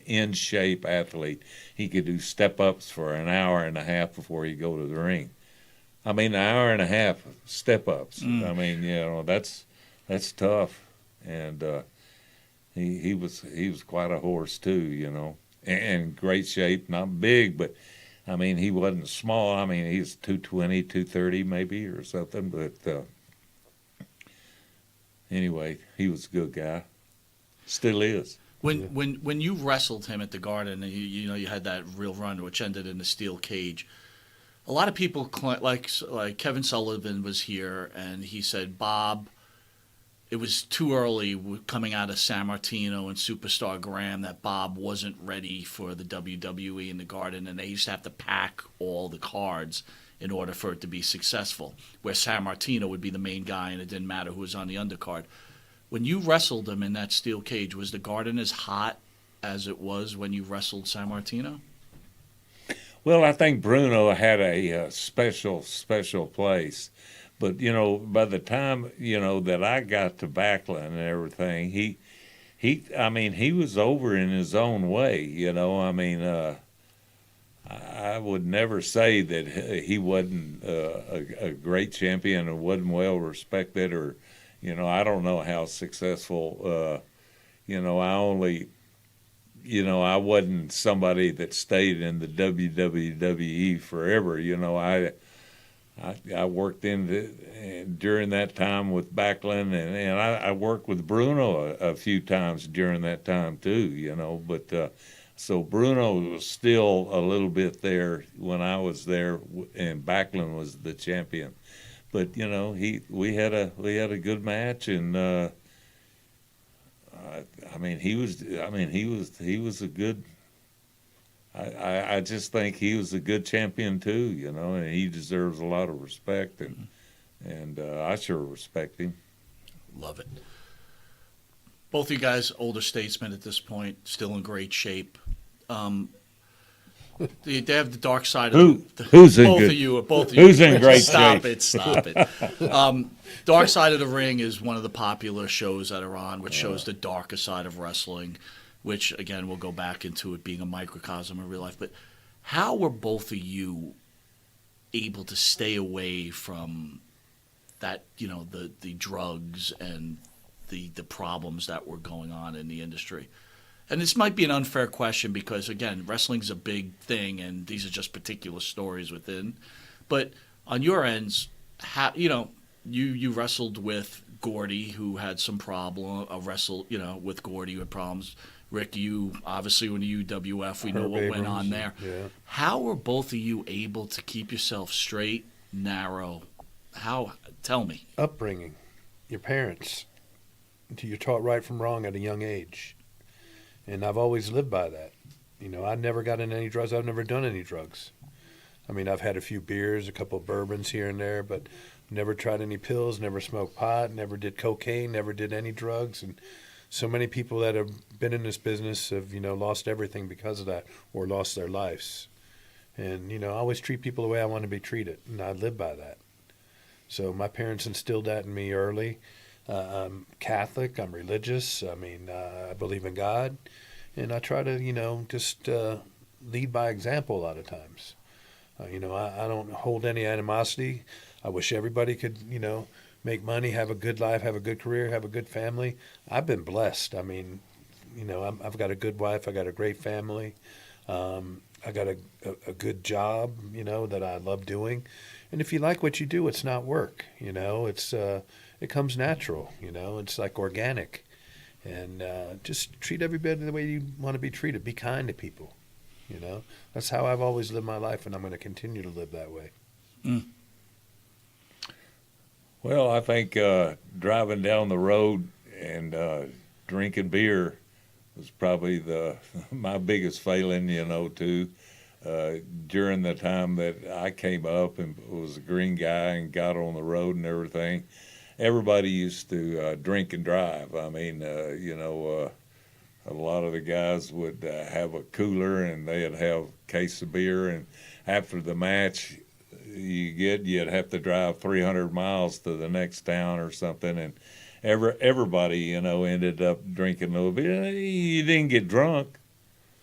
In shape athlete. He could do step ups for an hour and a half before he go to the ring. An hour and a half step ups. That's tough, and he was quite a horse too, and great shape, not big, but he wasn't small. He was 220, 230 maybe or something, but anyway, he was a good guy, still is. When you wrestled him at the Garden, and you had that real run which ended in a steel cage. A lot of people like Kevin Sullivan was here, and he said, Bob, it was too early coming out of San Martino and Superstar Graham that Bob wasn't ready for the WWE in the Garden, and they used to have to pack all the cards in order for it to be successful, where San Martino would be the main guy and it didn't matter who was on the undercard. When you wrestled him in that steel cage, was the Garden as hot as it was when you wrestled San Martino? Well, I think Bruno had a special place. But by the time that I got to Backlund and everything, he was over in his own way. I would never say that he wasn't a great champion and wasn't well respected, or I don't know how successful. I wasn't somebody that stayed in the WWE forever. I worked during that time with Backlund, and I worked with Bruno a few times during that time too. But so Bruno was still a little bit there when I was there, and Backlund was the champion. But we had a good match, and he was a good. I just think he was a good champion too, and he deserves a lot of respect, and I sure respect him. Love it. Both of you guys, older statesmen at this point, still in great shape. They have the dark side of who's in both good, of you. Both of who's you. in great Stop shape? Stop it. Dark Side of the Ring is one of the popular shows that are on, which shows the darker side of wrestling, which, again, we'll go back into it being a microcosm of real life. But how were both of you able to stay away from that, the drugs and the problems that were going on in the industry? And this might be an unfair question because, again, wrestling's a big thing, and these are just particular stories within. But on your ends, you wrestled with Gordy, who had some problem. With Gordy, you had problems. Rick, you obviously when the UWF, we know what went on there. Yeah. How were both of you able to keep yourself straight, narrow? Tell me. Upbringing, your parents. You're taught right from wrong at a young age. And I've always lived by that. I never got in any drugs. I've never done any drugs. I've had a few beers, a couple of bourbons here and there, but never tried any pills, never smoked pot, never did cocaine, never did any drugs. And so many people that have been in this business have, lost everything because of that or lost their lives. And, I always treat people the way I want to be treated, and I live by that. So my parents instilled that in me early. I'm Catholic. I'm religious. I believe in God, and I try to, just lead by example a lot of times. I don't hold any animosity. I wish everybody could, make money, have a good life, have a good career, have a good family. I've been blessed. I've got a good wife. I got a great family. I got a good job, that I love doing. And if you like what you do, it's not work. It comes natural, it's like organic. And just treat everybody the way you want to be treated. Be kind to people, That's how I've always lived my life, and I'm going to continue to live that way. Mm. Well, I think driving down the road and drinking beer was probably my biggest failing, too. During the time that I came up and was a green guy and got on the road and everything, everybody used to drink and drive. A lot of the guys would have a cooler and they'd have a case of beer, and after the match you'd have to drive 300 miles to the next town or something, and everybody ended up drinking a little bit. You didn't get drunk.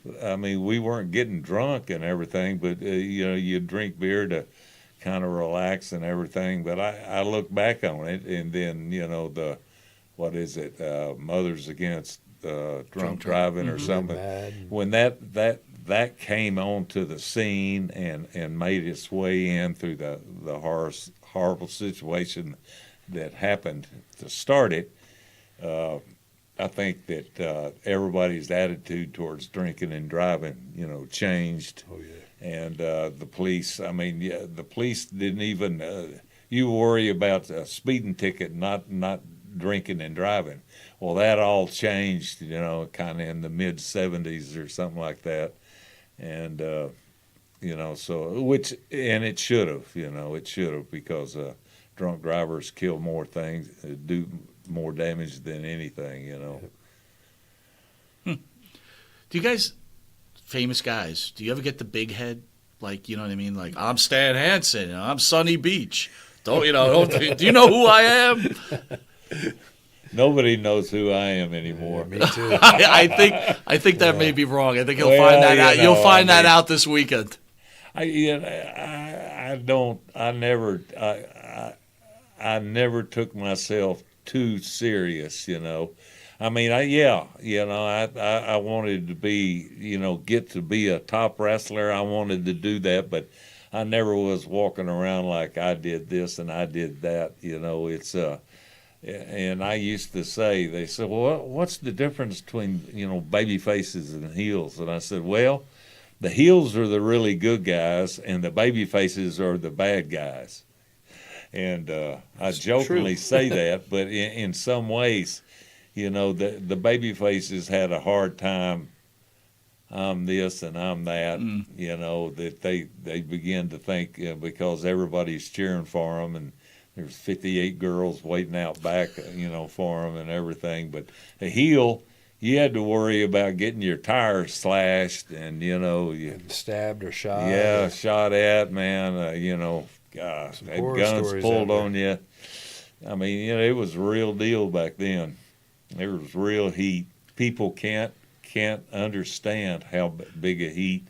We weren't getting drunk and everything, but you drink beer to kind of relax and everything. But I look back on it, and then Mothers Against Drunk Driving or something. When that came onto the scene and made its way in through the horrible situation that happened to start it, I think that everybody's attitude towards drinking and driving, changed. Oh, yeah. And the police, the police didn't even, you worry about a speeding ticket, not drinking and driving. Well, that all changed, kind of in the mid-'70s or something like that. And, and it should have, because drunk drivers kill more things, do more damage than anything, Do you guys, famous guys, do you ever get the big head? Like, you know what I mean? Like, I'm Stan Hansen, I'm Sunny Beach. Do you know who I am? Nobody knows who I am anymore. Me too. I think that may be wrong. I think you'll Well, find that out. you You'll know, find I that mean- out this weekend. I never took myself too serious, I mean, I wanted to be, get to be a top wrestler. I wanted to do that, but I never was walking around like I did this and I did that. And I used to say, they said, well, what's the difference between, baby faces and heels? And I said, well, the heels are the really good guys and the baby faces are the bad guys. And I jokingly say that, but in some ways, the baby faces had a hard time. I'm this and I'm that, that they begin to think because everybody's cheering for them and there's 58 girls waiting out back, for them and everything. But a heel, you had to worry about getting your tires slashed and, Stabbed or shot. yeah, shot at, man, gosh, Some had horror guns stories pulled out on you. I mean, it was a real deal back then. There was real heat. People can't understand how big a heat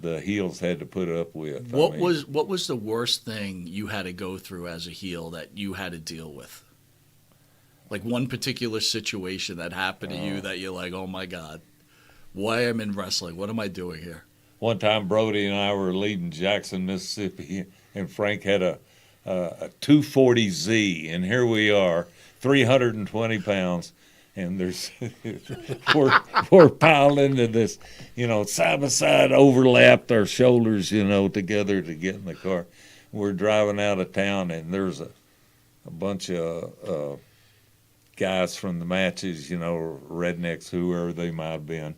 the heels had to put up with. What was the worst thing you had to go through as a heel that you had to deal with? Like one particular situation that happened to you that you're like, oh my God, why am I in wrestling? What am I doing here? One time, Brody and I were leading Jackson, Mississippi, and Frank had a 240Z, and here we are, 320 pounds, and there's we're piled into this, side by side, overlapped our shoulders, together to get in the car. We're driving out of town, and there's a bunch of guys from the matches, rednecks, whoever they might have been,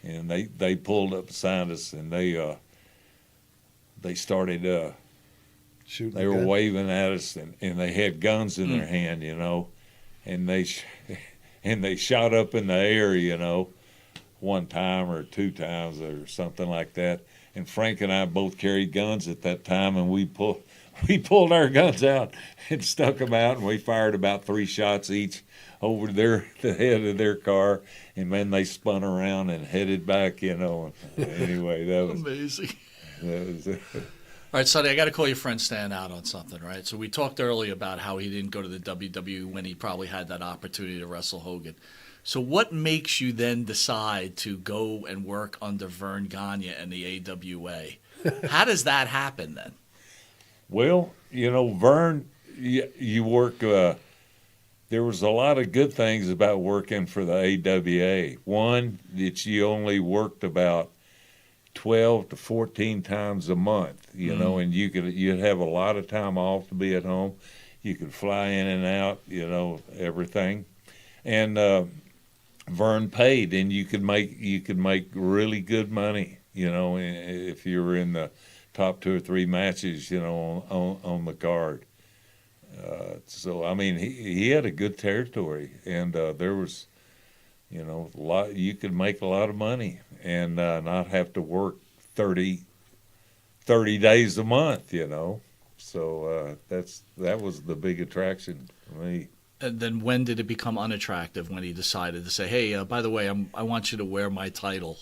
and they pulled up beside us, and they started Shooting. they were waving at us, and they had guns in their hand, and they shot up in the air, one time or two times or something like that. And Frank and I both carried guns at that time, and we pulled our guns out and stuck them out, and we fired about 3 shots each over the head of their car, and then they spun around and headed back, Anyway, that was amazing. That was it. All right, Sonny, I got to call your friend Stan out on something, right? So we talked earlier about how he didn't go to the WWE when he probably had that opportunity to wrestle Hogan. So what makes you then decide to go and work under Vern Gagne and the AWA? How does that happen then? Well, Vern, you work. There was a lot of good things about working for the AWA. One, that you only worked about 12 to 14 times a month, and you'd have a lot of time off to be at home. You could fly in and out, everything. And Vern paid, and you could make really good money, if you were in the top 2 or 3 matches, on the card. So I mean, he had a good territory, and there was, a lot. You could make a lot of money and not have to work 30 days a month, So that was the big attraction for me. And then when did it become unattractive when he decided to say, hey, by the way, I want you to wear my title?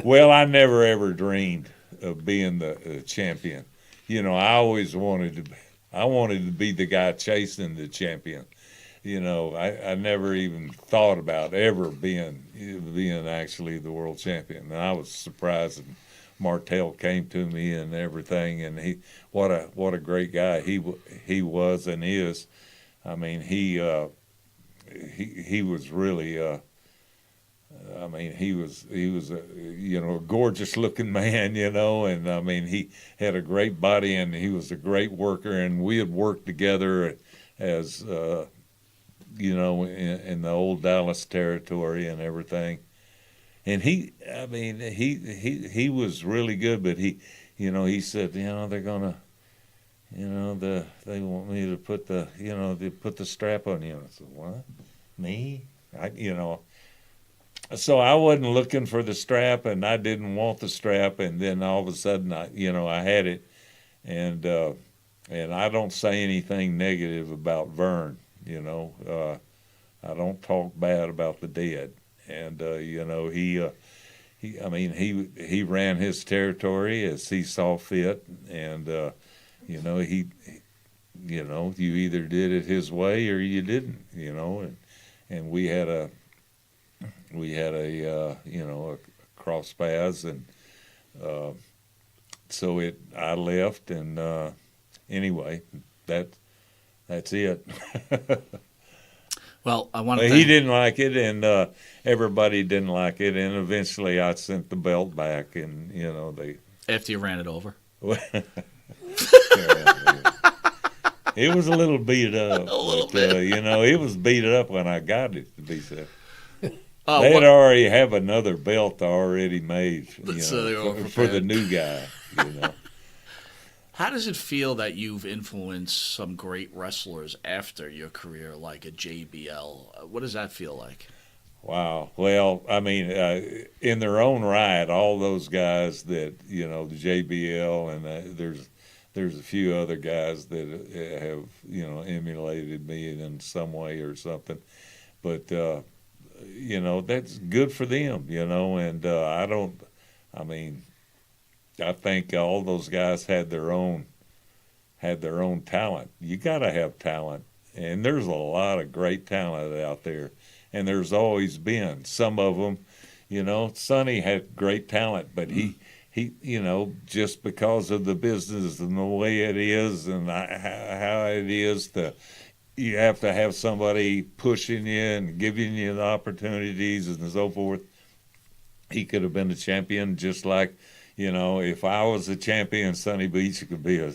Well, I never ever dreamed of being the champion. I always wanted to be the guy chasing the champion. I never even thought about ever being actually the world champion. And I was surprised when Martel came to me and everything. And what a great guy he was and is. I mean, he was really. I mean, he was a gorgeous looking man, and I mean, he had a great body and he was a great worker, and we had worked together as in the old Dallas territory and everything. And he was really good, but he said, they're gonna, they want me to put the strap on you. I said, what? Me? So I wasn't looking for the strap, and I didn't want the strap, and then all of a sudden I had it, and and I don't say anything negative about Vern. You know, I don't talk bad about the dead. And you know, he ran his territory as he saw fit, and you know, you know, you either did it his way or you didn't. You know, and we had a you know, a cross paths, and so I left, and anyway, that's it. Well, I want to. He didn't like it, and everybody didn't like it, and eventually I sent the belt back, and you know they. After you ran it over. It was a little beat up. You know, it was beat up when I got it, to be said. They'd already have another belt already made, you know, for the new guy, you know. How does it feel that you've influenced some great wrestlers after your career, like a JBL? What does that feel like? Wow. Well, I mean, in their own right, all those guys that, you know, the JBL, and there's a few other guys that have, you know, emulated me in some way or something. But, you know, that's good for them, you know, and I think all those guys had their own talent. You got to have talent, and there's a lot of great talent out there, and there's always been. Some of them, you know, Sonny had great talent, but he you know, just because of the business and the way it is and how it is, you have to have somebody pushing you and giving you the opportunities and so forth. He could have been a champion just like, you know, if I was a champion, Sonny Beach could be a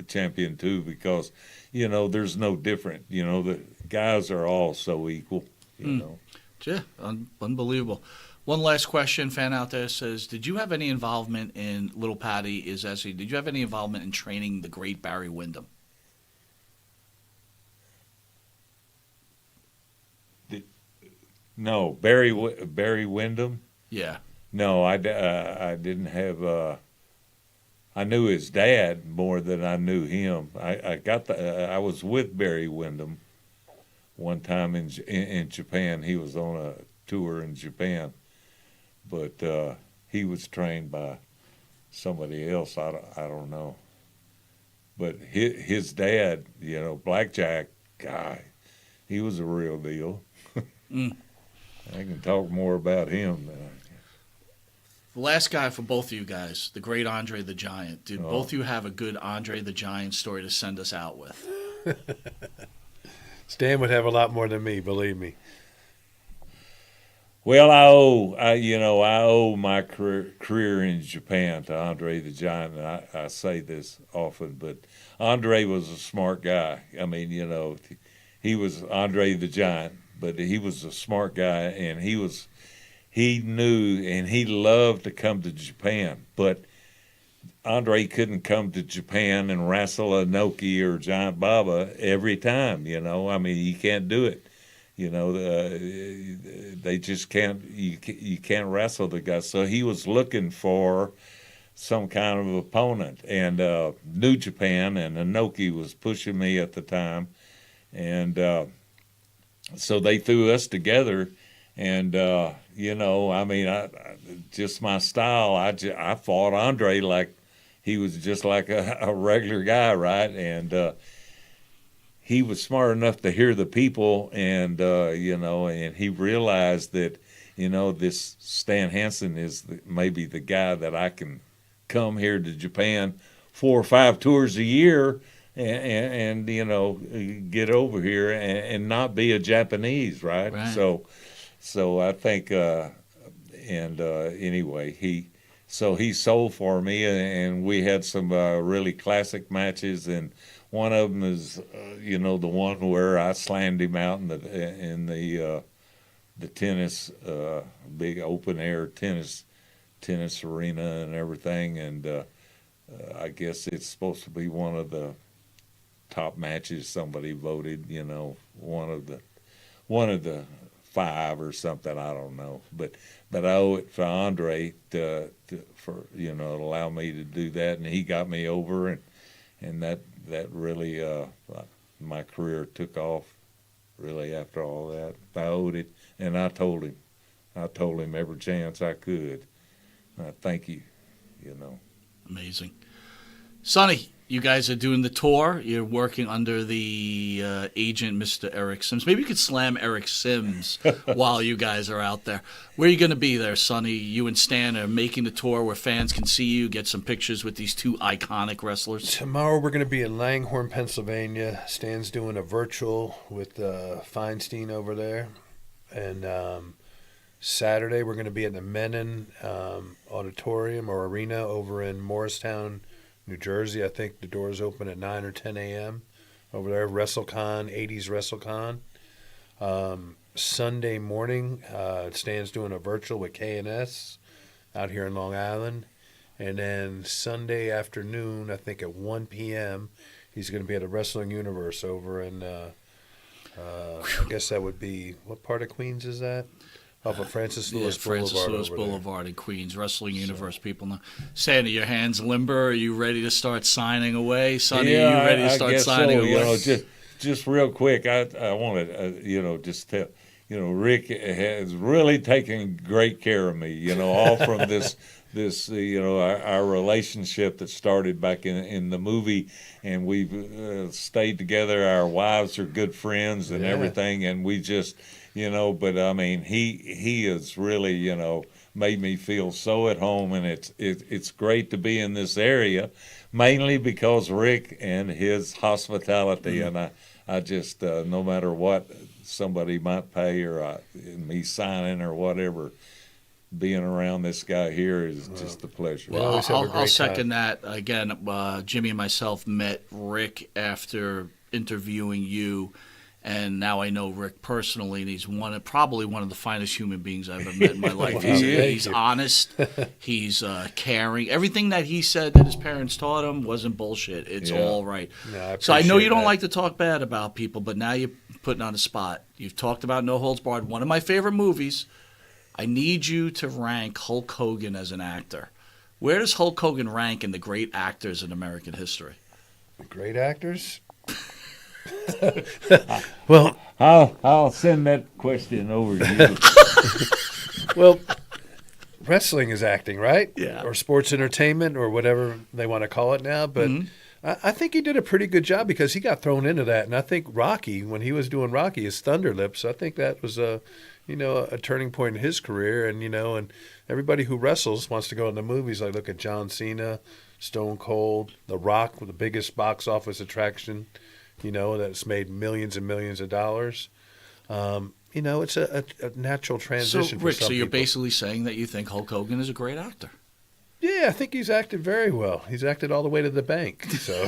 champion too, because, you know, there's no different. You know, the guys are all so equal, you know. Yeah, unbelievable. One last question. Fan out there says, did you have any involvement in, Little Patty is asking, did you have any involvement in training the great Barry Windham? No, Barry Windham? Yeah. No, I didn't have. I knew his dad more than I knew him. I was with Barry Windham one time in Japan. He was on a tour in Japan, but he was trained by somebody else. I don't know. But his dad, you know, Blackjack guy, he was a real deal. I can talk more about him than I can. The last guy for both of you guys, the great Andre the Giant. Did both of you have a good Andre the Giant story to send us out with? Stan would have a lot more than me, believe me. Well, I owe my career in Japan to Andre the Giant, and I say this often, but Andre was a smart guy. I mean, you know, he was Andre the Giant, but he was a smart guy, and he knew and he loved to come to Japan, but Andre couldn't come to Japan and wrestle a Noki or Giant Baba every time, you know. I mean, you can't do it. You know, they just can't. You can't wrestle the guy. So he was looking for some kind of opponent, and New Japan and Inoki was pushing me at the time, and so they threw us together. And you know, I mean, I just my style. I fought Andre like he was just like a regular guy, right? And he was smart enough to hear the people, and you know, and he realized that, you know, this Stan Hansen is maybe the guy that I can come here to Japan 4 or 5 tours a year, and you know, get over here and not be a Japanese, right? So I think, anyway, he sold for me, and we had some really classic matches, and one of them is, you know, the one where I slammed him out in the tennis, big open air tennis arena and everything, and I guess it's supposed to be one of the top matches somebody voted, you know, one of the 5 or something, I don't know, but I owe it to Andre for, you know, allow me to do that, and he got me over, that really my career took off. Really, after all that, I owed it, and I told him every chance I could. Thank you, Amazing. Sonny, you guys are doing the tour. You're working under the agent, Mr. Eric Sims. Maybe you could slam Eric Sims while you guys are out there. Where are you going to be there, Sonny? You and Stan are making the tour where fans can see you, get some pictures with these two iconic wrestlers. Tomorrow we're going to be in Langhorne, Pennsylvania. Stan's doing a virtual with Feinstein over there. And Saturday we're going to be at the Menon Auditorium or Arena over in Morristown, New Jersey. I think the doors open at 9 or 10 a.m. over there. WrestleCon, 80s WrestleCon. Sunday morning, Stan's doing a virtual with K&S out here in Long Island. And then Sunday afternoon, I think at 1 p.m., he's going to be at a Wrestling Universe over in, I guess that would be, what part of Queens is that? Off of Francis Lewis Boulevard. Francis Lewis Boulevard in Queens, Wrestling Universe people know. Sandy, your hands limber? Are you ready to start signing away? Sonny, yeah, are you ready to start guess signing so. away? Just real quick, I want to, just tell, Rick has really taken great care of me, all from this, our relationship that started back in the movie, and we've stayed together. Our wives are good friends and everything, and we just, but I mean, he has really, made me feel so at home, and it's great to be in this area, mainly because Rick and his hospitality, and I just, no matter what somebody might pay or me signing or whatever, being around this guy here is just a pleasure. Well, I'll second that. Again, Jimmy and myself met Rick after interviewing you, and now I know Rick personally, and he's probably one of the finest human beings I've ever met in my life. He's honest. He's caring. Everything that he said that his parents taught him wasn't bullshit. It's all right. No, So I know you don't like to talk bad about people, but now you're putting on a spot. You've talked about No Holds Barred, one of my favorite movies. I need you to rank Hulk Hogan as an actor. Where does Hulk Hogan rank in the great actors in American history? Great actors? Well, I'll send that question over to you. well, wrestling is acting, right? Yeah. Or sports entertainment or whatever they want to call it now. But I think he did a pretty good job because he got thrown into that. And I think Rocky, when he was doing Rocky, his Thunder Lips, I think that was a turning point in his career. And, and everybody who wrestles wants to go into movies. I look at John Cena, Stone Cold, The Rock, the biggest box office attraction, that's made millions and millions of dollars. It's a natural transition So, Rick, for some you're people. basically saying that you think Hulk Hogan is a great actor. Yeah, I think he's acted very well. He's acted all the way to the bank. So,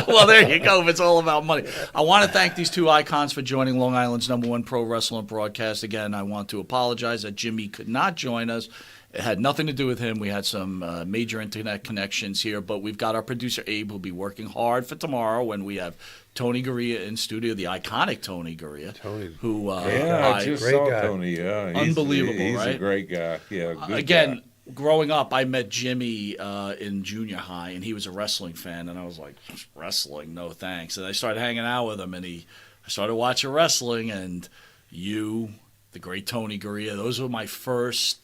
Well, there you go. It's all about money. I want to thank these two icons for joining Long Island's #1 pro wrestling broadcast. Again, I want to apologize that Jimmy could not join us. It had nothing to do with him. We had some major internet connections here, but we've got our producer Abe who'll be working hard for tomorrow when we have Tony Gurria in studio, the iconic Tony Gurria. Who I just great saw guy. Tony. Yeah, Unbelievable, he's right? a great guy. Yeah, good again, guy. growing up, I met Jimmy in junior high, and he was a wrestling fan, and I was like, wrestling? No thanks. And I started hanging out with him, and I started watching wrestling, and you, the great Tony Gurria, those were my first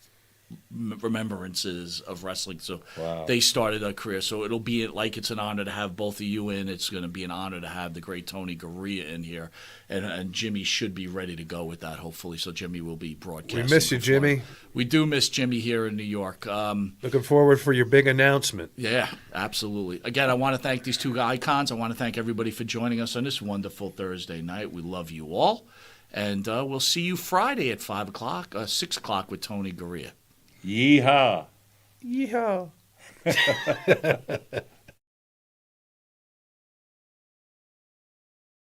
remembrances of wrestling. So Wow. they started a career. So it'll be like it's an honor to have both of you in. It's going to be an honor to have the great Tony Gurria in here. And Jimmy should be ready to go with that, hopefully. So Jimmy will be broadcasting. We miss you, before. Jimmy. We do miss Jimmy here in New York. Looking forward for your big announcement. Yeah, absolutely. Again, I want to thank these two icons. I want to thank everybody for joining us on this wonderful Thursday night. We love you all. And we'll see you Friday at 5 o'clock, 6 o'clock with Tony Gurria. Yeehaw. Yeehaw.